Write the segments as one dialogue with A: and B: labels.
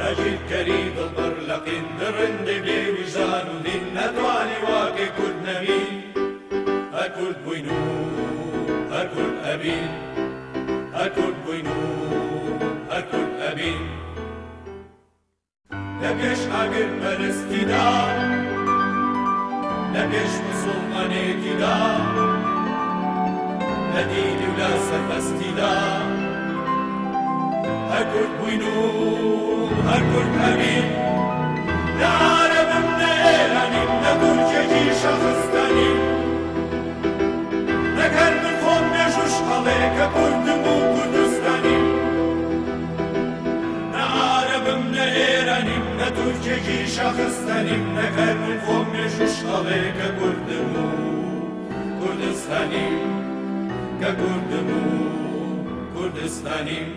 A: داجیرکەری دڵبەر لە قیندڕندێ بێویژان و دین نەتوانی واکێ کورد نەبین هەر کورد بووین و هەر کورد ئەبین هەر کورد بووین و هەر کورد ئەبین لە پێش ئاگر پەرستیدا لە پێش موسڵمانێتیدا لە دینی و لە سەربەستیدا هەر کورد بووین و هەر کورد ئەبین لە عارەبم لە ئێرانیم لە تورکێکی شەخستانیم نەکەر من خۆم نەژوش هەڵێ کە کوردم و کوردستانیم لە عارەبم لە ئێرانیم لە تورکێکی شەخستانیم نەکەر من خۆم نەژوش هەڵێ کە کوردم و کوردستانیم کە کوردم و کوردستانیم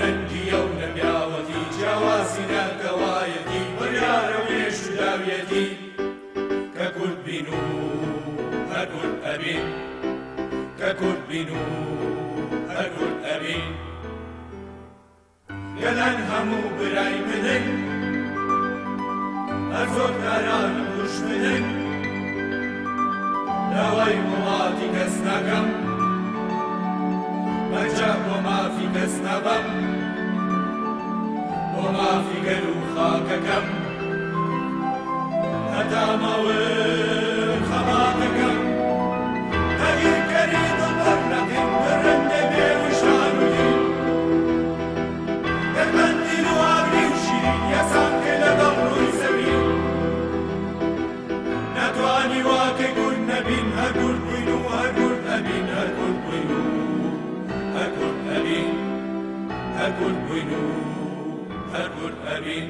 A: نەنگیە و نەپیاوەتی جیاوازی نەکەوایەتی بڕیارە و نێژ و داویەتی کە کورد بین و هەر کورد ئەبین کە کورد بین و هەر کورد ئەبین گەلان هەموو برای منن هەر زۆر کاران و دوژمنن داوای وڵاتی کەس ناکەم بەرجە بۆ مافی کەس نەبەم بۆ مافی گەل و خاکەکەم هەتا ماوەر خەباتەکەم داگیرکەری دڵبەر لە قیندڕندێ بێویژان و دین دەربەندین و ئابری و شیرین یەسان کە لەگەڵ ڕووی زەوین نەتوانی واکەی کورد نەبین هەر کورد بووین و هەر کورد ئەبین هەر کورد بووین و هەر کورد ئەبین هەر کورد بووین و هەر کورد ئەبین